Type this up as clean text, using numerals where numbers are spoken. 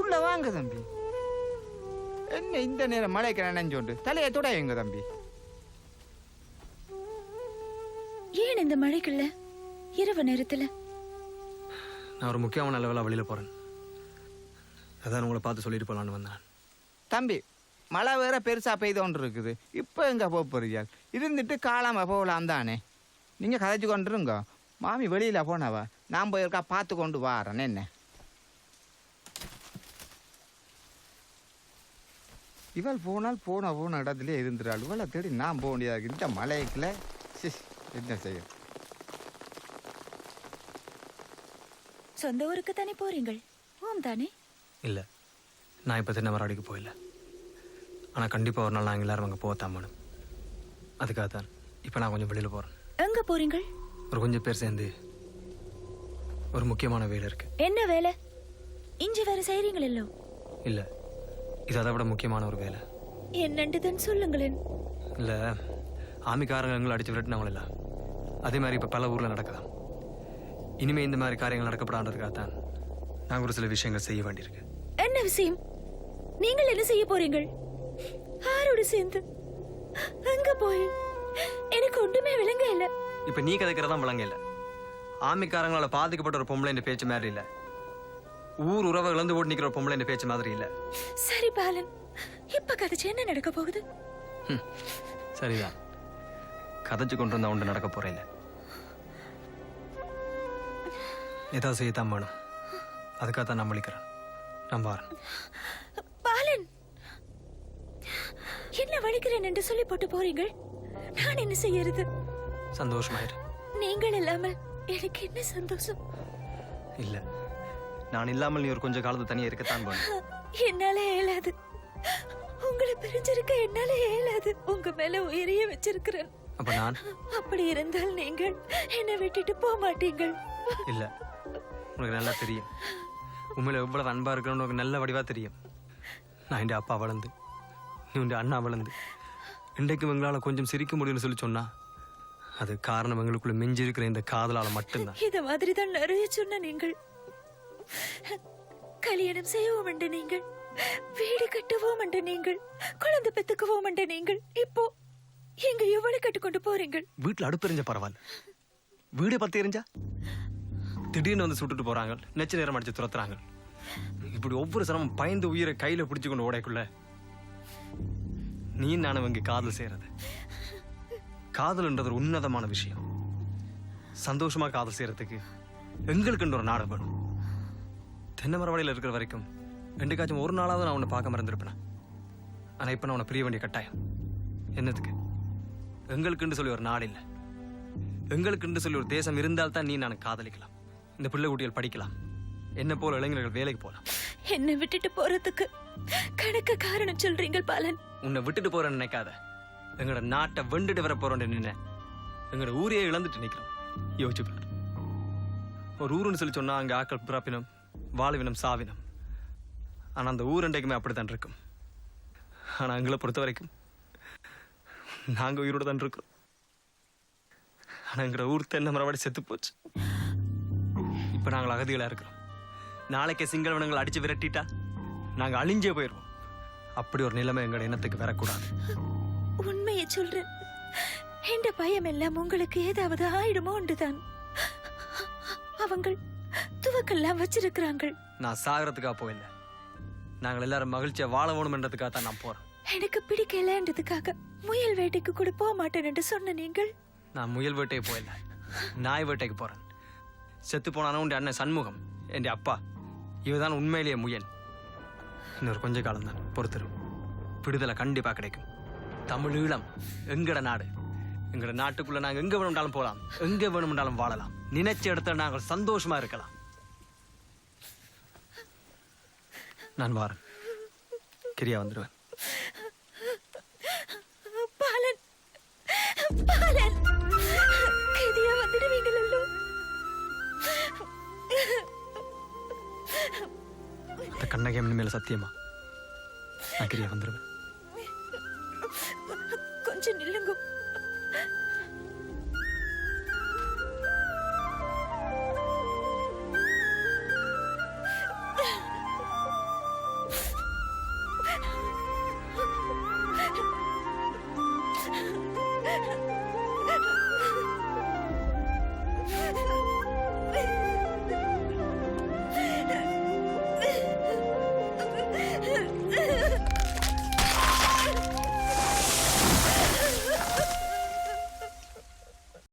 உள்ள வாங்க தம்பி. என்ன இந்த நேரம் மழைக்கு நினைஞ்சோண்டு தலையை துடையுங்க தம்பி. ஏன் இந்த மழைக்குள்ள இரவு நேரத்துல? நான் ஒரு முக்கியமான அளவில் வெளியில போறேன். அதான் உங்களை பார்த்து சொல்லிட்டு போலான்னு வந்தேன். தம்பி மழை வேற பெருசா பெய்தோன்று இருக்குது. இப்போ எங்க போக போறீங்க? இருந்துட்டு காலாம போகலாம் தானே. நீங்க கதைச்சு கொண்டுருங்க. மாமி வெளியில போனவா, நான் போயிருக்கா பார்த்து கொண்டு வாரேன். என்ன இவள் போனால் போன இடத்துல இருந்துறாள். இவளை தேடி நான் போக வேண்டியதா இருக்கு. இந்த மலைக்குள்ள என்ன செய்யும்? சொந்த ஊருக்கு தானே போறீங்கள்? ஓம் தானே? இல்லை, நான் இப்போ தென்னமராடிக்கு போயில. ஆனால் கண்டிப்பாக ஒரு நாள் நாங்கள் எல்லாரும் அங்கே போகத்தான் மேடம். அதுக்காக தான் இப்போ நான் கொஞ்சம் வெளியில் போகிறேன். எங்க போறீங்கள்? ஒரு கொஞ்சம் பேர் சேர்ந்து ஒரு முக்கியமான வேலை இருக்கு. என்ன வேலை? இஞ்சி வேற செய்றீங்களோ? இல்லை, இது அதை விட முக்கியமான ஒரு வேலை. என்னண்டு தான் சொல்லுங்களேன். இல்லை, ஆமிக்காரங்க எங்களை அடித்து விரட்டினவங்கள இல்லை, அதே மாதிரி இப்போ பல ஊரில் நடக்குதான். இனிமேல் இந்த மாதிரி காரியங்கள் நடக்கப்படாதுக்காக தான் நாங்கள் ஒரு சில விஷயங்கள் செய்ய வேண்டியிருக்கு. என்ன விஷயம்? நீங்கள் என்ன செய்ய போறீங்கள்? ஆரோடு சேர்ந்து அங்க போய் எனக்கு ஒன்றுமே விளங்க இல்ல. இப்ப நீ கதைக்கிறதா விளங்க இல்ல. ஆமிக்காரங்களால பாதிக்கப்பட்ட ஒரு பொம்பளை இந்த பேச்சு மாதிரி இல்ல. ஊர் உறவை இழந்து ஓடி நிக்கிற ஒரு பொம்பளை இந்த பேச்சு மாதிரி இல்ல. சரி பாலன், இப்ப கதைச்சு என்ன நடக்க போகுது? சரிதான், கதைச்சு கொண்டு வந்தா ஒன்று நடக்க போறேன். இல்ல ஏதாவது செய்யத்தான் வேணும். அதுக்காகத்தான் நான் விழிக்கிறேன். நான் வாரேன். பாலன், என்ன வலிக்கிறேன் என்று சொல்லி போட்டு போறீங்கள். நான் என்ன செய்யறது? சந்தோஷமாயிரு. நீங்கள் இல்லாமல் எனக்கு என்ன சந்தோஷம்? இல்ல, நான் இல்லாமல் நீ ஒரு கொஞ்ச காலத்து தனியா இருக்கத்தான் வேணும். என்னால இயலாது. உங்களை பிரிஞ்சிருக்க என்னால இயலாது. உங்க மேல உயிரையே வச்சிருக்கிறேன். அப்ப நான்? அப்படி இருந்தால் நீங்கள் என்னை விட்டுட்டு போக மாட்டீங்கள். இல்ல, உனக்கு நல்லா தெரியும். உண்மையில எவ்வளவு அன்பா இருக்கணும்னு உனக்கு நல்ல வடிவா தெரியும். நான் என் அப்பா வளர்ந்து, நீ உன் அண்ணா வளர்ந்து, இன்றைக்கும் எங்களால கொஞ்சம் சிரிக்க முடியும்னு சொல்லி சொன்னா அது காரணம் எங்களுக்குள்ள மிஞ்சி இருக்கிற இந்த காதலால மட்டும்தான். இத மாதிரி தான் நிறைய சொன்ன நீங்கள். கல்யாணம் செய்வோம் என்ற நீங்கள், வீடு கட்டுவோம் என்ற நீங்கள், குழந்தை பெத்துக்குவோம் என்ற நீங்கள், இப்போ எங்க எவ்வளவு கட்டுக்கொண்டு போறீங்கள்? வீட்டுல அடுப்பு எரிஞ்சா பரவாயில்ல, வீடு பத்தி எரிஞ்சா திடீர்னு வந்து சுட்டுட்டு போறாங்க, நெச்ச நேரம் அடிச்சு துரத்துறாங்க. இப்படி ஒவ்வொரு சிரமம் பயந்து உயிரை கையில பிடிச்சு கொண்டு ஓடைக்குள்ள நீ நானும் இங்க காதல் செய்யறது. காதல்ன்றது ஒரு உன்னதமான விஷயம். சந்தோஷமா காதல் செய்யறதுக்கு எங்களுக்கு ஒரு நாடு வேணும். தென்னை மரவாடியில் இருக்கிற வரைக்கும் ரெண்டுக்காச்சும் ஒரு நாளாவது நான் உன்னை பார்க்க மறந்துருப்பேன். ஆனா இப்ப நான் உன்னை பிரிய வேண்டிய கட்டாயம். என்னதுக்கு? எங்களுக்குன்னு சொல்லி ஒரு நாடு இல்லை, எங்களுக்குன்னு சொல்லி ஒரு தேசம் இருந்தால்தான் நீ நான் காதலிக்கலாம், இந்த பிள்ளை குட்டிகள் படிக்கலாம், என்ன போல இளைஞர்கள் வேலைக்கு போகலாம். என்ன விட்டுட்டு போறதுக்கு கணக்கு காரணம் சொல்றீங்க பாலன். உன்னை விட்டுட்டு போறேன்னு நினைக்காத. எங்களோட நாட்டை வெண்டுட்டு வர போறோம் நின்ன எங்களோட ஊரையே இழந்துட்டு நிக்கிறோம். யோசிச்சு பாரு. ஒரு ஊருன்னு சொல்லி சொன்னா அங்க ஆக்கள் பிறப்பினம், வாழ்வினம், சாவினம். ஆனா அந்த ஊர் இன்றைக்குமே அப்படித்தான் இருக்கும். ஆனா எங்களை பொறுத்த வரைக்கும் நாங்க உயிரோட தான் இருக்கோம். ஆனா எங்களோட ஊர் தென்னை மரவாடி செத்து போச்சு. இப்ப நாங்கள் அகதிகளா இருக்கிறோம். நாளைக்கு சிங்களவனங்களை அடிச்சு விரட்டிட்டா நாங்க அழிஞ்சே போயிடுவோம். அப்படி ஒரு நிலைமை எங்களோட இனத்துக்கு வரக்கூடாது. உண்மையை சொல்றேன். என்ற பயம் எல்லாம் உங்களுக்கு ஏதாவது ஆயிடுமோ ஒன்றுதான். அவங்க துவக்கெல்லாம் வச்சிருக்கிறாங்க. நான் சாகரத்துக்காக போயில்ல, நாங்கள் எல்லாரும் மகிழ்ச்சியா வாழ வேணும்ன்றதுக்காக தான் நான் போறேன். எனக்கு பிடிக்கலன்றதுக்காக முயல் வேட்டைக்கு கூட போக மாட்டேன் என்று சொன்ன நீங்கள். நான் முயல் வேட்டைக்கு போயில்ல, நாய் வேட்டைக்கு போறேன். செத்து போனாலும் உன் அண்ணன் சண்முகம், என் அப்பா, இவதான் உண்மையிலேயே முயல். இன்னொரு கொஞ்ச காலம் தான் பொறுத்துரு, விடுதலை கண்டிப்பா கிடைக்கும். தமிழ் ஈழம் எங்கட நாடு. எங்கட நாட்டுக்குள்ள நாங்க எங்க வேணும்னாலும் போலாம், எங்க வேணும்னாலும் வாழலாம். நினைச்ச இடத்துல நாங்கள் சந்தோஷமா இருக்கலாம். நான் வாரேன், கிரியா வந்துடுவேன். பாலன், பாலன், கிரியா வந்துடுவீங்களோ? அந்த கண்ணகி மேல சத்தியமா நான் கிரியா வந்துடுவேன். கொஞ்சம் நில்லுங்க. என்ன